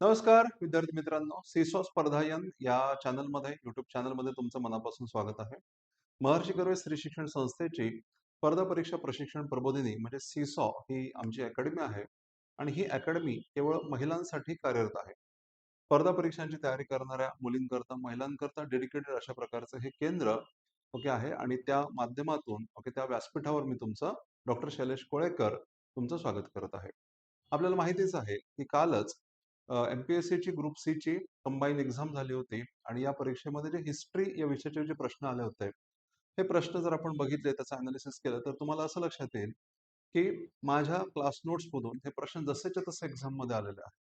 नमस्कार विद्यार्थी मित्रांनो, सीसॉ स्पर्धायन या युट्यूब चॅनलमध्ये तुमचं मनापासून स्वागत आहे. महर्षी कर्वे स्त्री शिक्षण संस्थेची स्पर्धा परीक्षा प्रशिक्षण प्रबोधिनी म्हणजे सीसॉ ही आमची अकॅडमी आहे आणि ही अकॅडमी केवळ महिलांसाठी कार्यरत आहे. स्पर्धा परीक्षांची तयारी करणाऱ्या मुलींकरता, महिलांकरता डेडिकेटेड अशा प्रकारचं हे केंद्र आहे आणि त्या माध्यमातून त्या व्यासपीठावर मी तुमचं डॉक्टर शैलेश कोळेकर तुमचं स्वागत करत आहे. आपल्याला माहितीच आहे की कालच एम-पी-एस-सीची ग्रुप सीची कंबाईन एक्झाम झाली होती आणि या परीक्षेमध्ये जे हिस्ट्री या विषयाचे जे प्रश्न आले होते, हे प्रश्न जर आपण बघितले, त्याचं अनालिसिस केलं, तर तुम्हाला असं लक्षात येईल की माझ्या क्लास नोट्समधून हे प्रश्न जसेच्या तसे एक्झाममध्ये आलेले आहेत.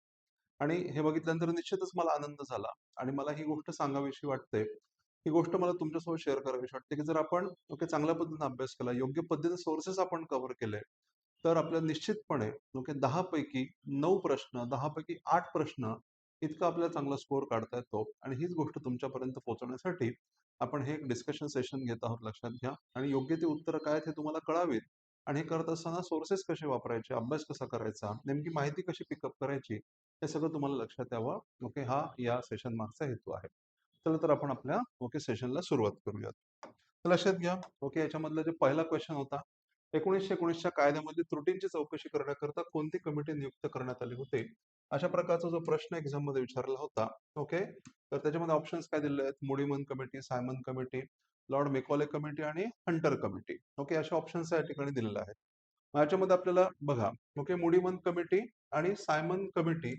आणि हे बघितल्यानंतर निश्चितच मला आनंद झाला आणि मला ही गोष्ट सांगावीशी वाटते. ही गोष्ट मला तुमच्यासोबत शेअर करावीशी वाटते, की जर आपण चांगल्या पद्धतीने अभ्यास केला, योग्य पद्धतीने सोर्सेस आपण कव्हर केले, तर आपल्याला निश्चितपणे 10 पैकी 9 प्रश्न, 10 पैकी 8 प्रश्न इतका आपल्याला चांगला स्कोर काढता येतो आणि हीच गोष्ट तुमच्यापर्यंत पोहोचवण्यासाठी आपण हे एक डिस्कशन सेशन घेत आहोत, लक्षात घ्या. आणि योग्य ते उत्तरं काय आहेत हे तुम्हाला कळावीत आणि हे करत असताना सोर्सेस कसे वापरायचे, अभ्यास कसा करायचा, नेमकी माहिती कशी पिकअप करायची, हे सगळं तुम्हाला लक्षात यावं. हा या सेशन मागचा हेतू आहे. चला तर आपण आपल्या सेशनला सुरुवात करूयात. तर लक्षात घ्या. याच्यामधला जे पहिला क्वेश्चन होता, 1919च्या कायद्यामध्ये त्रुटींची चौकशी करण्याकरता कोणती कमिटी नियुक्त करण्यात आली होती? अशा प्रकारचा जो प्रश्न एक्झाम मध्ये विचारला होता. तर त्याच्यामध्ये ऑप्शन्स काय दिलेले आहेत? Muddiman committee, Simon committee, Lord Macaulay committee आणि हंटर कमिटी. अशा ऑप्शन्स या ठिकाणी दिलेल्या आहेत. याच्यामध्ये आपल्याला बघा, मुडीमन कमिटी आणि सायमन कमिटी,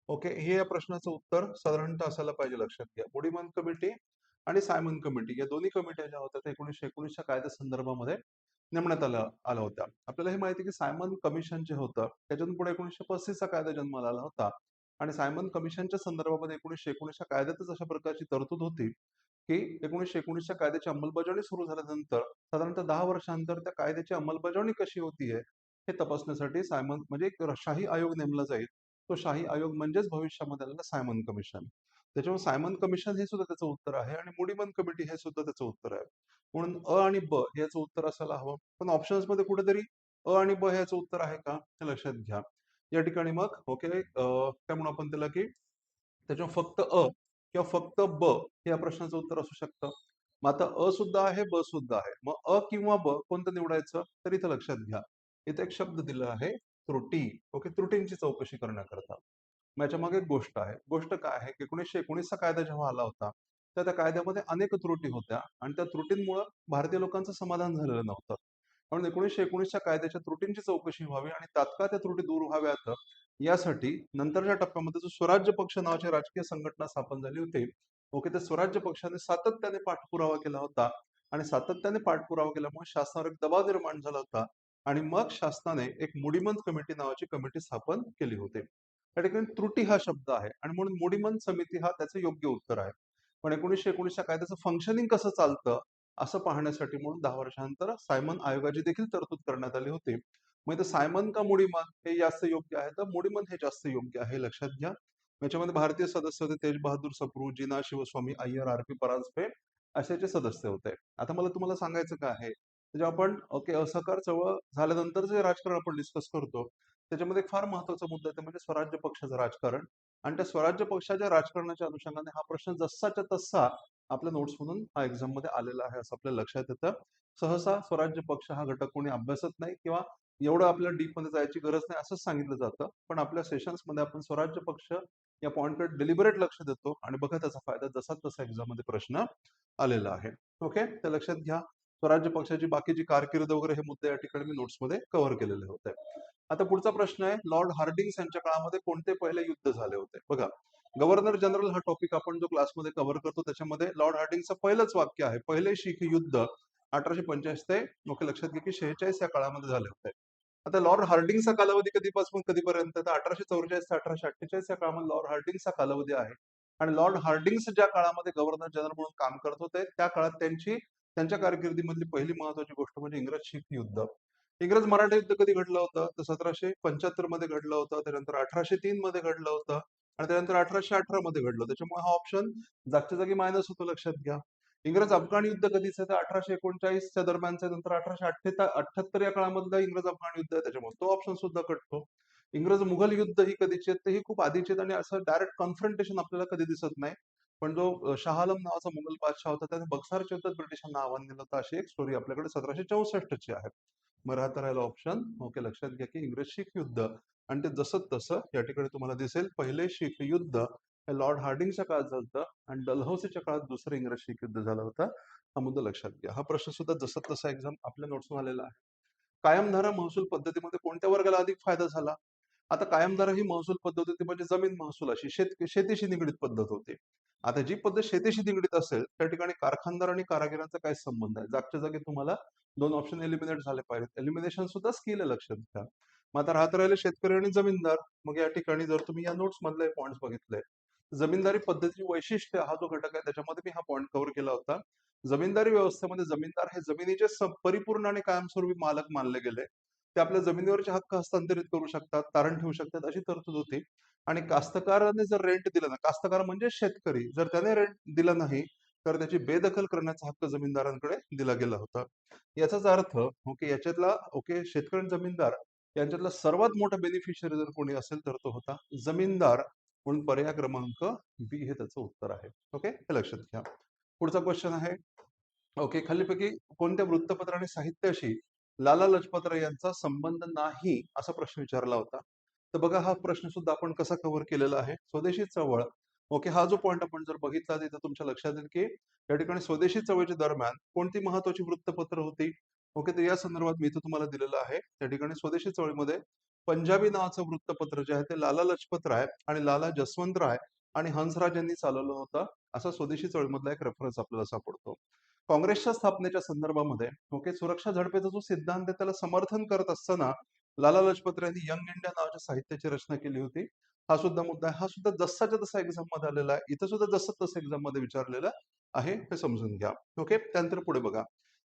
हे या प्रश्नाचं उत्तर साधारणतः असायला पाहिजे, लक्षात घ्या. मुडीमन कमिटी आणि सायमन कमिटी या दोन्ही कमिट्या ज्या होत्या त्या 1919च्या कायद्या संदर्भामध्ये नेमण्यात आल्या होत्या. आपल्याला हे माहिती आहे की सायमन कमिशन जे होतं त्याच्यातून पुढे 1935चा कायदा जन्माला आला होता आणि सायमन कमिशनच्या संदर्भामध्ये 1919च्या कायद्यातच अशा प्रकारची तरतूद होती की 1919च्या कायद्याची अंमलबजावणी सुरू झाल्यानंतर साधारणतः 10 वर्षांनंतर त्या कायद्याची अंमलबजावणी कशी होतीये हे तपासण्यासाठी सायमन म्हणजे एक शाही आयोग नेमला जाईल. तो शाही आयोग म्हणजेच भविष्यामध्ये आलेला सायमन कमिशन. त्याच्यामुळे सायमन कमिशन हे सुद्धा त्याचं उत्तर आहे आणि मुडीमन कमिटी हे सुद्धा त्याचं उत्तर आहे. म्हणून अ आणि ब याचं उत्तर असायला हवं. पण ऑप्शन्स मध्ये कुठेतरी अ आणि ब ह्याचं उत्तर आहे का हे लक्षात घ्या. या ठिकाणी मग काय म्हणू आपण त्याला की त्याच्यावर फक्त अ किंवा फक्त ब हे या प्रश्नाचं उत्तर असू शकतं. मग आता अ सुद्धा आहे, ब सुद्धा आहे. मग अ किंवा ब कोणतं निवडायचं तर इथं लक्षात घ्या. इथे एक शब्द दिला आहे त्रुटी. त्रुटींची चौकशी करण्याकरता. मग याच्या मागे एक गोष्ट आहे. गोष्ट काय आहे की 1919चा कायदा जेव्हा आला होता, तर त्या कायद्यामध्ये अनेक त्रुटी होत्या आणि त्या त्रुटींमुळे भारतीय लोकांचं समाधान झालेलं नव्हतं. म्हणून 1919च्या कायद्याच्या त्रुटींची चौकशी व्हावी आणि तात्काळ त्या त्रुटी दूर व्हाव्यात यासाठी नंतरच्या टप्प्यामध्ये जो स्वराज्य पक्ष नावाची राजकीय संघटना स्थापन झाली होती. त्या स्वराज्य पक्षाने सातत्याने पाठपुरावा केला होता आणि सातत्याने पाठपुरावा केल्यामुळे शासनावर एक दबाव निर्माण झाला होता आणि मग शासनाने एक मुडीमंत कमिटी नावाची कमिटी स्थापन केली होती. त्या ठिकाणी त्रुटी हा शब्द आहे आणि म्हणून मुडीमंत समिती हा त्याचं योग्य उत्तर आहे. पण 1919च्या कायद्याचं फंक्शनिंग कसं चालतं असं पाहण्यासाठी म्हणून 10 वर्षानंतर सायमन आयोगाची देखील तरतूद करण्यात आली होती. मग इथं सायमन का मुडीमन हे जास्त योग्य आहे तर मुडीमन हे जास्त योग्य आहे, लक्षात घ्या. याच्यामध्ये भारतीय सदस्य होते तेज बहादूर सप्रू, जीना शिवस्वामी अय्यर, आर पी परांजपे अशाचे सदस्य होते. आता मला तुम्हाला सांगायचं काय आहे, जेव्हा आपण असहकार चळवळ झाल्यानंतर जे राजकारण आपण डिस्कस करतो त्याच्यामध्ये एक फार महत्वाचा मुद्दा आहे, म्हणजे स्वराज्य पक्षाचं राजकारण. आणि त्या स्वराज्य पक्षाच्या राजकारणाच्या अनुषंगाने हा प्रश्न जसाच्या तसा आपल्या नोट्स मधून हा एक्झाम मध्ये आलेला आहे असं आपल्याला लक्षात येतं. सहसा स्वराज्य पक्ष हा घटक कोणी अभ्यासत नाही किंवा एवढं आपल्याला डीप मध्ये जायची गरज नाही असंच सांगितलं जातं. पण आपल्या सेशन्स मध्ये आपण स्वराज्य पक्ष या पॉइंटकडे डेलिबरेट लक्ष देतो आणि बघा त्याचा फायदा जसा तसा एक्झाम मध्ये प्रश्न आलेला आहे. तर लक्षात घ्या. स्वराज्य पक्षाची बाकीची कारकीर्द वगैरे हे मुद्दे या ठिकाणी मी नोट्स मध्ये कव्हर केलेले होते. आता पुढचा प्रश्न आहे, लॉर्ड हार्डिंग्स यांच्या काळामध्ये कोणते पहिले युद्ध झाले होते? बघा, गव्हर्नर जनरल हा टॉपिक आपण जो क्लासमध्ये कव्हर करतो त्याच्यामध्ये लॉर्ड हार्डिंगचं पहिलंच वाक्य आहे, पहिले शीख युद्ध 1885 ते लक्षात घ्या की 46 या काळामध्ये झाले होते. आता लॉर्ड हार्डिंगचा कालावधी कधीपासून कधीपर्यंत? तर 1844 ते 1848 या काळामध्ये लॉर्ड हार्डिंगचा कालावधी आहे. आणि लॉर्ड हार्डिंग्स ज्या काळामध्ये गव्हर्नर जनरल म्हणून काम करत होते त्या काळात त्यांच्या कारकिर्दीमधली पहिली महत्वाची गोष्ट म्हणजे इंग्रज शीख युद्ध. इंग्रज मराठा युद्ध कधी घडलं होतं तर 1775 मध्ये घडलं होतं. त्यानंतर 1803 मध्ये घडलं होतं आणि त्यानंतर 1818 मध्ये घडलं. त्याच्यामुळे हा ऑप्शन जागच्या जागी मायनस होतो, लक्षात घ्या. इंग्रज अफगाण युद्ध कधीच तर 1839च्या दरम्यानचं, नंतर 1878 या काळामधलं इंग्रज अफगाण युद्ध आहे, त्याच्यामुळे तो ऑप्शन सुद्धा कटतो. इंग्रज मुघल युद्ध ही कधीची आहेत, तर ही खूप आधीची आहेत आणि असं डायरेक्ट कॉन्फ्रंटेशन आपल्याला कधी दिसत नाही. पण जो शाह आलम नावाचा मुघल बादशाह होता त्याने बक्सारच्या युद्धात ब्रिटिशांना आव्हान दिलं होतं. अशी एक स्टोरी आपल्याकडे 1764 ची आहे. मग राहता राहिला ऑप्शन. ओके, लक्षात घ्या की इंग्रज शीख युद्ध आणि ते जसं तसं या ठिकाणी तुम्हाला दिसेल. पहिले शीख युद्ध हे लॉर्ड हार्डिंगच्या काळात झालं होतं आणि डलहौसीच्या काळात दुसरं इंग्रज शीख युद्ध झालं होतं. हा मुद्दा लक्षात घ्या. हा प्रश्न सुद्धा जसं तसा एक्झाम आपल्या नोट्स आलेला आहे. कायमधारा महसूल पद्धतीमध्ये कोणत्या वर्गाला अधिक फायदा झाला? आता कायमधारा ही महसूल पद्धत होती म्हणजे जमीन महसुलाची शेतीशी निगडीत पद्धत होती. आता जी पद्धत शेतीशी निगडीत असेल त्या ठिकाणी कारखानदार आणि कारागिरांचा काय संबंध आहे? जागच्या जागी तुम्हाला दोन ऑप्शन एलिमिनेट झाले पाहिजेत. एलिमिनेशन सुद्धा स्किल आहे, लक्षात घ्या. मग आता राहत राहिले शेतकरी आणि जमीनदार. मग या ठिकाणी जर तुम्ही या नोट्स मधले पॉईंट्स बघितले, जमीनदारी पद्धतीची वैशिष्ट्य हा जो घटक आहे त्याच्यामध्ये मी हा पॉईंट कव्हर केला होता. जमीनदारी व्यवस्थेमध्ये जमीनदार हे जमिनीचे परिपूर्ण आणि कायमस्वरूपी मालक मानले गेले. ते आपल्या जमिनीवरचे हक्क हस्तांतरित करू शकतात, तारण ठेवू शकतात अशी तरतूद होती. आणि कास्तकाराने जर रेंट दिला ना, कास्तकार म्हणजे शेतकरी, जर त्याने रेंट दिला नाही तर त्याची बेदखल करण्याचा हक्क जमीनदारांकडे दिला गेला होता. याचाच अर्थ ओके, याच्यातला ओके शेतकरी आणि जमीनदार यांच्यातला सर्वात मोठा बेनिफिशियरी जर कोणी असेल तर तो होता जमीनदार. म्हणून पर्याय क्रमांक बी हे त्याचं उत्तर आहे. ओके, हे लक्षात घ्या. पुढचा क्वेश्चन आहे. ओके, खालीलपैकी कोणत्या वृत्तपत्र आणि साहित्याशी लाला लजपतराय यांचा संबंध नाही असा प्रश्न विचारला होता. तर बघा हा प्रश्न सुद्धा आपण कसा कव्हर केलेला आहे. स्वदेशी चळवळ. ओके, हा जो पॉईंट आपण जर बघितला तिथं तुमच्या लक्षात येईल की या ठिकाणी स्वदेशी चळवळीच्या दरम्यान कोणती महत्वाची वृत्तपत्र होती. ओके, तर या संदर्भात मी इथं तुम्हाला दिलेलं आहे. त्या ठिकाणी स्वदेशी चळवळीमध्ये पंजाबी नावाचं वृत्तपत्र जे आहे ते लाला लजपत राय आणि लाला जसवंत राय आणि हंसराज यांनी चालवलं होतं. असा स्वदेशी चळवळीमधला एक रेफरन्स आपल्याला सापडतो. काँग्रेसच्या स्थापनेच्या संदर्भामध्ये ओके, सुरक्षा झडपेचा जो सिद्धांत आहे त्याला समर्थन करत असताना लाला लजपत राय यांनी यंग इंडिया नावाच्या साहित्याची रचना केली होती. हा सुद्धा मुद्दा आहे. हा सुद्धा जसाच्या तसा एक्झाम मध्ये आलेला आहे. इथं सुद्धा जसं तसं एक्झाम मध्ये विचारलेलं आहे, हे समजून घ्या. ओके, त्यानंतर पुढे बघा.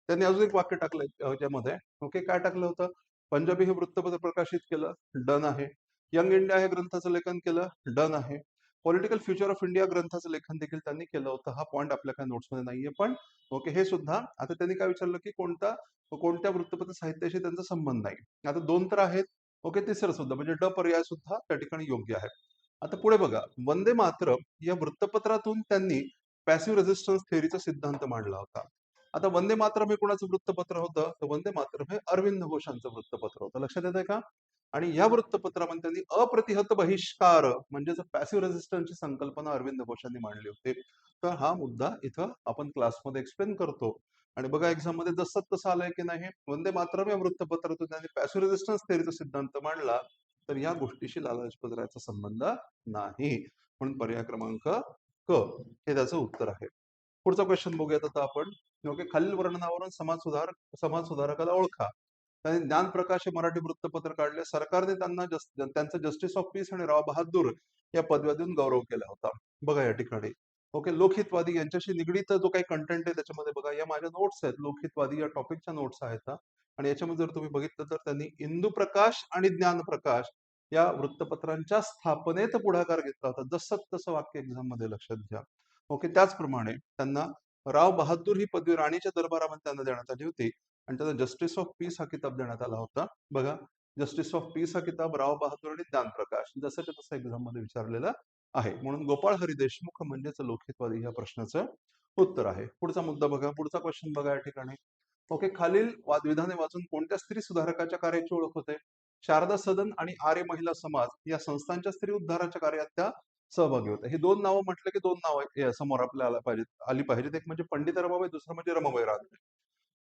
त्यांनी अजून एक वाक्य टाकलंय याच्यामध्ये. ओके, काय टाकलं होतं? पंजाबी हे वृत्तपत्र प्रकाशित केलं, डन आहे. यंग इंडिया हे ग्रंथाचं लेखन केलं, डन आहे. पॉलिटिकल फ्युचर ऑफ इंडिया ग्रंथाचं लेखन देखील त्यांनी केलं होतं. हा पॉईंट आपल्या काही नोट्समध्ये नाहीये, पण ओके, हे सुद्धा. आता त्यांनी काय विचारलं की कोणत्या वृत्तपत्र साहित्याशी त्यांचा संबंध नाही. आता दोन तर आहेत. ओके, तिसरं सुद्धा म्हणजे ड पर्याय सुद्धा त्या ठिकाणी योग्य आहे. आता पुढे बघा. वंदे मातरम या वृत्तपत्रातून त्यांनी पॅसिव्ह रेझिस्टन्स थेअरीचा सिद्धांत मांडला होता. आता वंदे मातरम हे कोणाचं वृत्तपत्र होतं? तर वंदे मातरम हे अरविंद घोषांचं वृत्तपत्र होतं. लक्षात येतंय का? आणि या वृत्तपत्रामध्ये त्यांनी अप्रतिहत बहिष्कार म्हणजे पॅसिव्ह रेझिस्टन्सची संकल्पना अरविंद घोषांनी मांडली होती. तर हा मुद्दा इथं आपण क्लासमध्ये एक्सप्लेन करतो. आणि बघा एक्झाम मध्ये जसं तसं आलंय की नाही. वंदे मातरम या वृत्तपत्रातून त्यांनी पॅसिव्ह रेझिस्टन्स थेअरीचा सिद्धांत मांडला. तर या गोष्टीशी लाला लजपत रायचा संबंध नाही. म्हणून पर्याय क्रमांक क हे त्याचं उत्तर आहे. पुढचा क्वेश्चन बघूयात आता आपण. ओके, खालील वर्णनावरून समाज सुधारकाला ओळखा. त्यांनी ज्ञानप्रकाश हे मराठी वृत्तपत्र काढले. सरकारने त्यांना त्यांचा जस्टिस ऑफ पीस आणि राव बहादूर या पदव्या देऊन गौरव केला होता. बघा या ठिकाणी. ओके, लोकहितवादी यांच्याशी निगडीत जो काही कंटेंट आहे त्याच्यामध्ये बघा, या माझ्या नोट्स आहेत. लोकहितवादी या टॉपिकच्या नोट्स आहेत आणि याच्यामध्ये जर तुम्ही बघितलं तर त्यांनी इंदुप्रकाश आणि ज्ञानप्रकाश या वृत्तपत्रांच्या स्थापनेत पुढाकार घेतला होता. जसं तसं वाक्य एक्झाम मध्ये लक्षात घ्या. ओके, त्याचप्रमाणे त्यांना राव बहादूर ही पदवी राणीच्या दरबारामध्ये त्यांना देण्यात आली होती आणि त्यांना जस्टिस ऑफ पीस हा किताब देण्यात आला होता. बघा, जस्टिस ऑफ पीस हा किताब राव बहादूर आणि ज्ञानप्रकाश जसंच्या तसं एक्झाम मध्ये विचारलेला आहे. म्हणून गोपाळ हरी देशमुख म्हणजेच लोकहितवादी या प्रश्नाचं उत्तर आहे. पुढचा मुद्दा बघा. पुढचा क्वेश्चन बघा या ठिकाणी. ओके, खालील विधाने वाचून कोणत्या स्त्री सुधारकाच्या कार्याची ओळख होते? शारदा सदन आणि आर्य महिला समाज या संस्थांच्या स्त्री उद्धाराच्या कार्यात त्या सहभागी होत्या. हे दोन नावं म्हटलं की दोन नावं समोर आपल्याला आली पाहिजेत. एक म्हणजे पंडित रमाबाई, दुसरं म्हणजे रमाबाई रानडे.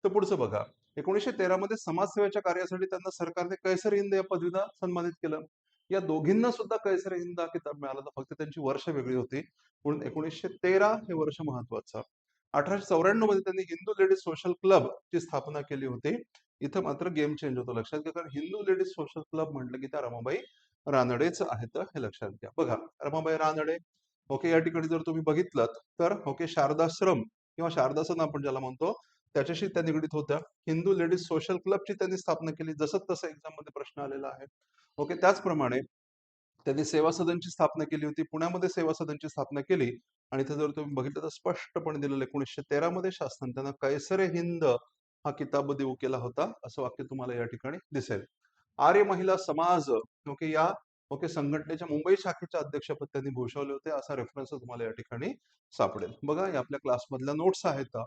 तर पुढचं बघा. 1913 मध्ये समाजसेवेच्या कार्यासाठी त्यांना सरकारने कैसर हिंद या पदवीनं सन्मानित केलं. या दोघींना सुद्धा कैसर हिंद हा किताब मिळाला होता. फक्त त्यांची वर्ष वेगळी होती. म्हणून 1913 हे वर्ष महत्वाचं. 1894 मध्ये त्यांनी हिंदू लेडीज सोशल क्लब ची स्थापना केली होती. इथं मात्र गेम चेंज होतो. लक्षात घ्या, कारण हिंदू लेडीज सोशल क्लब म्हटलं की त्या रमाबाई रानडेच आहेत, हे लक्षात घ्या. बघा, रमाबाई रानडे. ओके, या ठिकाणी जर तुम्ही बघितलं तर ओके, शारदाश्रम किंवा शारदासन आपण ज्याला म्हणतो त्याच्याशी त्या निगडीत होत्या. हिंदू लेडीज सोशल क्लबची त्यांनी स्थापना केली. जसं तसं एक्झाम मध्ये प्रश्न आलेला आहे. ओके, त्याचप्रमाणे त्यांनी सेवा सदनची स्थापना केली होती. पुण्यामध्ये सेवा सदनची स्थापना केली आणि इथे जर तुम्ही बघितलं तर स्पष्टपणे दिलेलं 1913 मध्ये शासनाने त्यांना कैसर हिंद हा किताब देऊ केला होता. असं वाक्य तुम्हाला या ठिकाणी दिसेल. आर्य महिला समाज ओके या संघटनेच्या मुंबई शाखेच्या अध्यक्षपद त्यांनी भूषवले होते, असा रेफरन्स तुम्हाला या ठिकाणी सापडेल. बघा या आपल्या क्लासमधल्या नोट्स आहेत.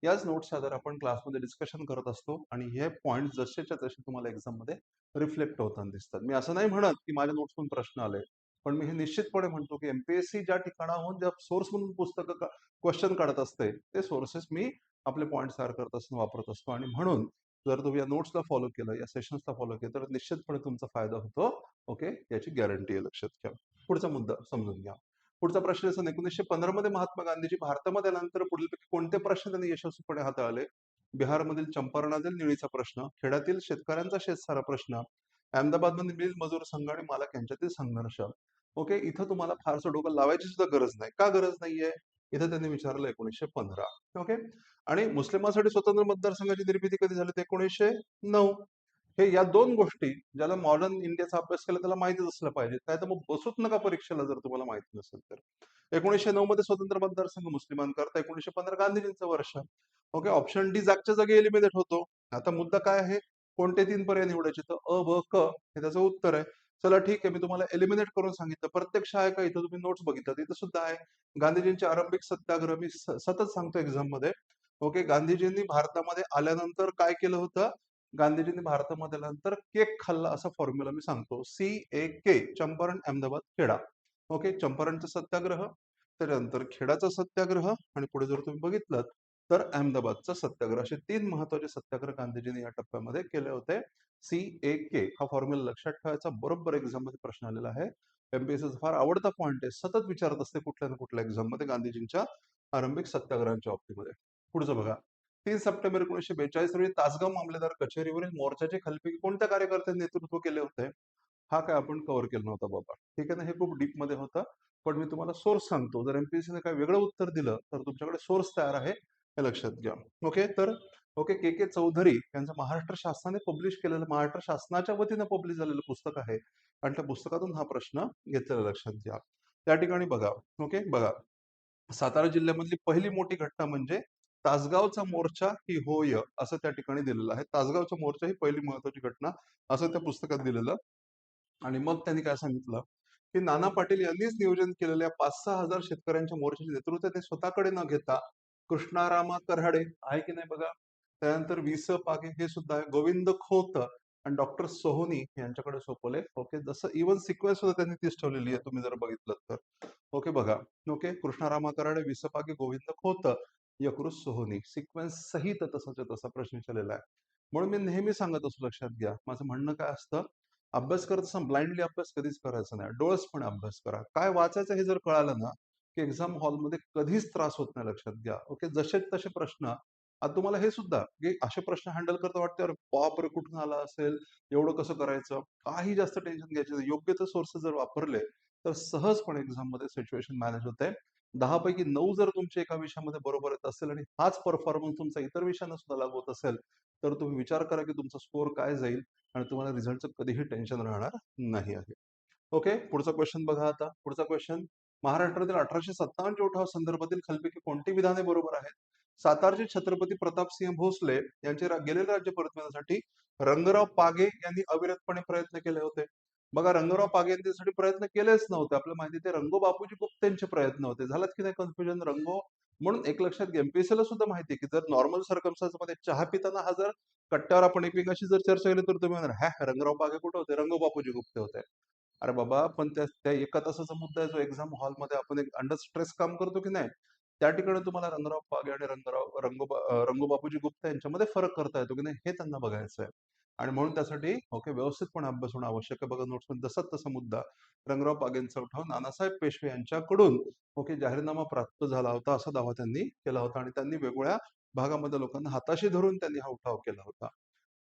याच नोट्स आधारे आपण क्लासमध्ये डिस्कशन करत असतो आणि हे पॉईंट जसेच्या तसे तुम्हाला एक्झाम मध्ये रिफ्लेक्ट होताना दिसतात. मी असं नाही म्हणत की माझ्या नोट्समधून प्रश्न आले, पण मी हे निश्चितपणे म्हणतो की एमपीएससी ज्या ठिकाणाहून ज्या सोर्स म्हणून पुस्तकं क्वेश्चन काढत असते ते सोर्सेस मी आपले पॉईंट तयार करत असताना वापरत असतो. आणि म्हणून जर तुम्ही या नोट्सला फॉलो केलं, या सेशन्सला फॉलो केलं, तर निश्चितपणे तुमचा फायदा होतो. ओके, याची गॅरंटी आहे, लक्षात घ्या. पुढचा मुद्दा समजून घ्या. पुढचा प्रश्न सन 1915 मध्ये महात्मा गांधीजी भारतामध्ये आल्यानंतर पुढीलपैकी कोणते प्रश्न त्यांनी यशस्वीपणे हाताळले? बिहारमधील चंपारणातील निळीचा प्रश्न, खेड्यातील शेतकऱ्यांचा शेतसारा प्रश्न, अहमदाबादमधील मिल मजूर संघ आणि मालक यांच्यातील संघर्ष. ओके, इथं तुम्हाला फारसं डोकं लावायची सुद्धा गरज नाही. का गरज नाहीये? इथं त्यांनी विचारलं 1915. ओके, आणि मुस्लिमांसाठी स्वतंत्र मतदारसंघाची निर्मिती कधी झाली? ते 1909. हे या दोन गोष्टी ज्याला मॉडर्न इंडियाचा अभ्यास केला त्याला माहितीच असलं पाहिजे. काय तर मग बसूच नका परीक्षेला जर तुम्हाला माहिती नसेल तर. 1909 मध्ये स्वतंत्र मतदारसंघ मुस्लिमांकरता, 1915 गांधीजींचं वर्ष. ओके, ऑप्शन डी जागच्या जागी एलिमिनेट होतो. आता मुद्दा काय आहे? कोणते 3 पर्याय निवडायचे? तर अ, ब, क हे त्याचं उत्तर आहे. चला ठीक आहे, मी तुम्हाला एलिमिनेट करून सांगितलं. प्रत्यक्ष आहे का? इथं तुम्ही नोट्स बघितलं इथं सुद्धा आहे. गांधीजींचे आरंभिक सत्याग्रह मी सतत सांगतो एक्झाम मध्ये. ओके, गांधीजींनी भारतामध्ये आल्यानंतर काय केलं होतं? गांधीजींनी भारतामध्ये आल्यानंतर केक खाल्ला, असा फॉर्म्युला मी सांगतो. CAK, चंपारण, अहमदाबाद, खेडा. ओके, चंपारणचा सत्याग्रह, त्यानंतर खेडाचा सत्याग्रह, आणि पुढे जर तुम्ही बघितलं तर अहमदाबादचा सत्याग्रह. असे 3 महत्वाचे सत्याग्रह गांधीजींनी या टप्प्यामध्ये केले होते. CAK हा फॉर्म्युला लक्षात ठेवायचा. बरोबर एक्झाम मध्ये प्रश्न आलेला आहे. एमपीएससीचा फार आवडता पॉईंट आहे. सतत विचारत असते कुठल्या ना कुठल्या एक्झाम मध्ये गांधीजींच्या आरंभिक सत्याग्रहांच्या बाबतीमध्ये. पुढचं बघा. 3 सप्टेंबर 1942 रोजी तासगाव मामलेदार कचेरीवरील मोर्चाचे खालीलपैकी कोणत्या कार्यकर्त्यांनी नेतृत्व केले होते? हा काय आपण कव्हर केला नव्हता बाबा. ठीक आहे ना, हे खूप डीप मध्ये होतं. पण मी तुम्हाला सोर्स सांगतो. जर एमपीएससीने काय वेगळं उत्तर दिलं तर तुमच्याकडे सोर्स तयार आहे, हे लक्षात घ्या. ओके, तर के चौधरी यांचं महाराष्ट्र शासनाने पब्लिश केलेलं, महाराष्ट्र शासनाच्या वतीनं पब्लिश झालेलं पुस्तक आहे आणि त्या पुस्तकातून हा प्रश्न घेतलेला, लक्षात घ्या. त्या ठिकाणी बघा. ओके, बघा, सातारा जिल्ह्यामधली पहिली मोठी घटना म्हणजे तासगावचा मोर्चा ही होय, असं त्या ठिकाणी दिलेलं आहे. तासगावचा मोर्चा ही पहिली महत्वाची घटना, असं त्या पुस्तकात दिलेलं. आणि मग त्यांनी काय सांगितलं की नाना पाटील यांनीच नियोजन केलेल्या 5-6 हजार शेतकऱ्यांच्या मोर्चाचे नेतृत्व ते स्वतःकडे न घेता कृष्णारामा कराडे आहे की नाही बघा, त्यानंतर वि स पागे हे सुद्धा आहे, गोविंद खोत आणि डॉक्टर सोहोनी यांच्याकडे सोपवले. ओके, जसं इव्हन सिक्वेन्स सुद्धा त्यांनी तीच ठेवलेली आहे, तुम्ही जर बघितलं तर. ओके, बघा. ओके, कृष्णारामा कराडे, वि स पागे, गोविंद खोत, यकृत सोहोनी, सिक्वेन्स सहित तसाच्या तसा प्रश्न विचारलेला आहे. म्हणून मी नेहमी सांगत असतो, लक्षात घ्या, माझं म्हणणं काय असतं, अभ्यास करत असताना ब्लाइंडली अभ्यास कधीच करायचा नाही. डोळसपणे अभ्यास करा. काय वाचायचं हे जर कळालं ना, की एक्झाम हॉलमध्ये कधीच त्रास होत नाही, लक्षात घ्या. ओके, जसे तसे प्रश्न. आता तुम्हाला हे सुद्धा की असे प्रश्न हँडल करता वाटते, अरे बापरे कुठून आला असेल, एवढं कसं करायचं, काही जास्त टेन्शन घ्यायचं नाही. योग्य ते सोर्सेस जर वापरले तर सहजपणे एक्झाम मध्ये सिच्युएशन मॅनेज होते. 10 पैकी 9 जर तुमच्या एका विषयामध्ये बरोबर येत असेल आणि हाच परफॉर्मन्स तुमचा इतर विषयांना सुद्धा लागू होत असेल, तर तुम्ही विचार करा की तुमचा स्कोअर काय जाईल आणि तुम्हाला रिझल्टचं कधीही टेन्शन राहणार नाही आहे. ओके, पुढचा क्वेश्चन बघा. आता पुढचा क्वेश्चन, महाराष्ट्रातील 1857 उठाव संदर्भातील खालीलपैकी कोणती विधाने बरोबर आहेत? सातारचे छत्रपती प्रतापसिंह भोसले यांचे गेलेले राज्य परत मिळवण्यासाठी रंगराव पागे यांनी अविरतपणे प्रयत्न केले होते. बघा, रंगराव पागे यांनी त्यासाठी प्रयत्न केलेच नव्हते. आपल्याला माहिती, ते रंगो बापूजी गुप्त यांचे प्रयत्न होते. झालात की नाही कन्फ्युजन? रंगो, म्हणून एक लक्षात घ्या, एमपीएससीला सुद्धा माहिती आहे की जर नॉर्मल सर्कमस्टन्स मध्ये चहा पिताना हा जर कट्ट्यावर आपण एकमेकाशी जर चर्चा केली तर तुम्ही म्हणणार, हॅ, रंगराव पागे कुठे होते? रंगो बापूजी गुप्ते होते. अरे बाबा, पण त्या त्या एका तासाचा मुद्दा आहे जो एक्झाम हॉलमध्ये आपण एक अंडर स्ट्रेस काम करतो की नाही, त्या ठिकाणी तुम्हाला रंगराव पागे आणि रंगो बापूजी गुप्ता यांच्यामध्ये फरक करता येतो की नाही, हे त्यांना बघायचं आहे. आणि म्हणून त्यासाठी ओके व्यवस्थितपणे अभ्यास होणं आवश्यक आहे. बघा, नोट्समध्ये जसा तसा मुद्दा, रंगराव पागेंचा उठाव नानासाहेब पेशवे यांच्याकडून ओके जाहीरनामा प्राप्त झाला होता, असा दावा त्यांनी केला होता आणि त्यांनी वेगवेगळ्या भागामध्ये लोकांना हाताशी धरून त्यांनी हा उठाव केला होता.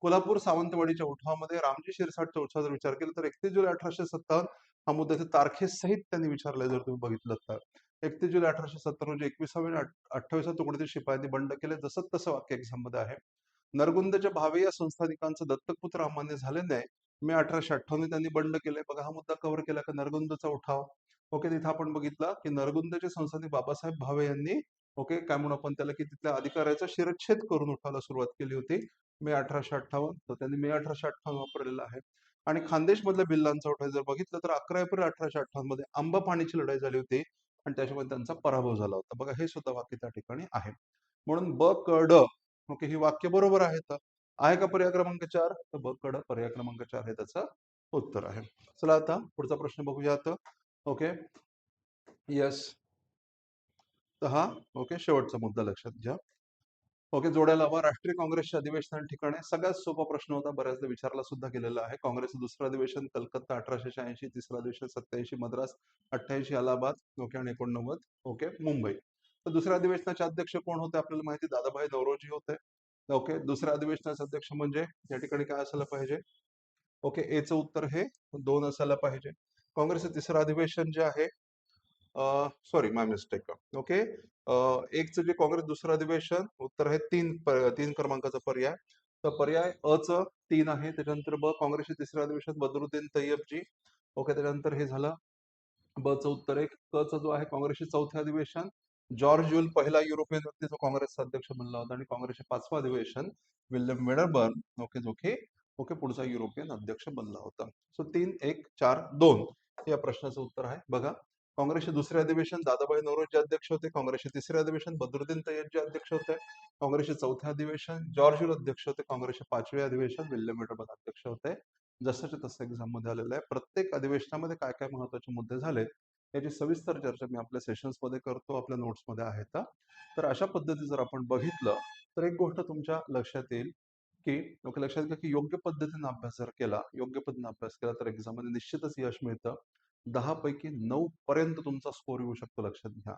कोल्हापूर सावंतवाडीच्या उठावामध्ये रामजी शिरसाटच्या उठावाचा जर विचार केला तर 31 जुलै 1857 हा मुद्दा तारखेसहित त्यांनी विचारलाय, जर तुम्ही बघितलं तर. 31 जुलै 1870 रोजी 21व्या आणि 28व्या तुकडीतील शिपायांनी बंड केले, जसं तसं वाक्य एक्झाम मध्ये आहे. नरगुंदच्या भावे या संस्थानिकांचं दत्तक पुत्र अमान्य झाले नाही, मे 1858 त्यांनी बंड केले. बघा, हा मुद्दा कव्हर केला का, नरगुंदचा उठाव. ओके, तिथं आपण बघितलं की नरगुंदचे संस्थानिक बाबासाहेब भावे यांनी ओके काय म्हणून आपण त्याला की तिथल्या अधिकाऱ्याचा शिरच्छेद करून उठावाला सुरुवात केली होती, मे 1858. तर त्यांनी मे 1858 वापरलेला आहे. आणि खानदेशमधल्या भिल्लांचा उठाव जर बघितलं तर 11 एप्रिल 1858 मध्ये आंबापाणीची लढाई झाली होती आणि त्याच्यामध्ये त्यांचा पराभव झाला होता. बघा हे सुद्धा वाक्य त्या ठिकाणी आहे. म्हणून ब क ड ओके ही वाक्य बरोबर आहेत. आहे का पर्याय क्रमांक 4? तर ब क ड पर्याय क्रमांक 4 हे त्याचं उत्तर आहे. चला आता पुढचा प्रश्न बघूयात. ओके. येस. तर हा ओके शेवटचा मुद्दा लक्षात घ्या. ओके, जोड्या लावा. राष्ट्रीय काँग्रेसच्या अधिवेशना ठिकाणी सगळ्यात सोपा प्रश्न होता, बऱ्याचदा विचारला सुद्धा गेलेला आहे. काँग्रेसचं दुसरं अधिवेशन कलकत्ता 1886, तिसरं अधिवेशन 87 मद्रास, 88 अलाहाबाद, ओके आणि 89 ओके मुंबई. तर दुसऱ्या अधिवेशनाचे अध्यक्ष कोण होते आपल्याला माहिती दादाभाई नौरोजी होते. ओके, दुसऱ्या अधिवेशनाचे अध्यक्ष म्हणजे या ठिकाणी काय असायला पाहिजे? ओके, एचं उत्तर हे 2 असायला पाहिजे. काँग्रेसचं तिसरं अधिवेशन जे आहे सॉरी माय मिस्टेक. ओके. एकचं जे काँग्रेस दुसरं अधिवेशन उत्तर आहे 3 क्रमांकाचा पर्याय. तर पर्याय अ चं 3 आहे. त्याच्यानंतर ब काँग्रेसचे तिसरं अधिवेशन बदरुद्दीन तय्यबजी. ओके. त्याच्यानंतर हे झालं ब चं उत्तर आहे. क चा जो आहे काँग्रेसचे चौथे अधिवेशन जॉर्ज ज्युल पहिला युरोपियन व्यक्ती जो काँग्रेसचा अध्यक्ष बनला होता आणि काँग्रेसचे 5वं अधिवेशन विल्यम वेडरबर्न ओके जो की ओके पुढचा युरोपियन अध्यक्ष बनला होता. सो 3, 1, 4, 2 या प्रश्नाचं उत्तर आहे. बघा काँग्रेसचे दुसरे अधिवेशन दादाभाई नौरोजी अध्यक्ष होते. काँग्रेसचे तिसरे अधिवेशन बदरुद्दीन तय्यबजी अध्यक्ष होते. काँग्रेसचे चौथे अधिवेशन जॉर्ज ज्युल अध्यक्ष होते. काँग्रेसचे 5वे अधिवेशन विल्यम वेडरबर्न अध्यक्ष होते. जसंच्या तसं एक्झाम मध्ये आलेलं आहे. प्रत्येक अधिवेशनामध्ये काय काय महत्वाचे मुद्दे झाले याची सविस्तर चर्चा मी आपल्या सेशन्समध्ये करतो, आपल्या नोट्समध्ये आहेत. तर अशा पद्धती जर आपण बघितलं तर एक गोष्ट तुमच्या लक्षात येईल की ओके लक्षात घ्या की योग्य पद्धतीने अभ्यास जर केला, योग्य पद्धतीने अभ्यास केला तर एक्झाममध्ये निश्चितच यश मिळतं. 10 पैकी 9 पर्यंत तुमचा स्कोर येऊ शकतो लक्षात घ्या.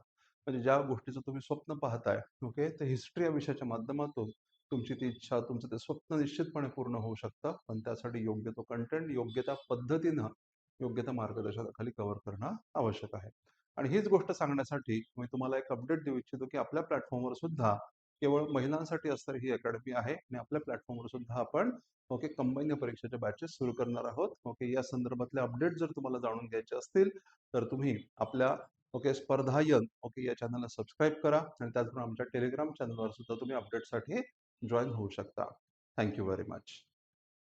म्हणजे ज्या गोष्टीचं तुम्ही स्वप्न पाहताय ओके तर हिस्ट्री या विषयाच्या माध्यमातून तुमची ती इच्छा, तुमचं ते स्वप्न निश्चितपणे पूर्ण होऊ शकतं. पण त्यासाठी योग्य तो कंटेंट, योग्य त्या पद्धतीनं, योग्य त्या मार्गदर्शनाखाली कव्हर करणं आवश्यक आहे. आणि हीच गोष्ट सांगण्यासाठी मी तुम्हाला एक अपडेट देऊ इच्छितो, की आपल्या प्लॅटफॉर्मवर सुद्धा केवळ महिलांसाठी असणारी ही अकॅडमी आहे आणि आपल्या प्लॅटफॉर्मवर सुद्धा आपण ओके कंबाईन परीक्षेच्या बॅचेस सुरू करणार आहोत. ओके या संदर्भातले अपडेट जर तुम्हाला जाणून घ्यायचे असतील तर तुम्ही आपल्या ओके स्पर्धायन ओके या चॅनलला सबस्क्राईब करा आणि त्याचबरोबर आमच्या टेलिग्राम चॅनलवर सुद्धा तुम्ही अपडेटसाठी जॉईन होऊ शकता. Thank you very much.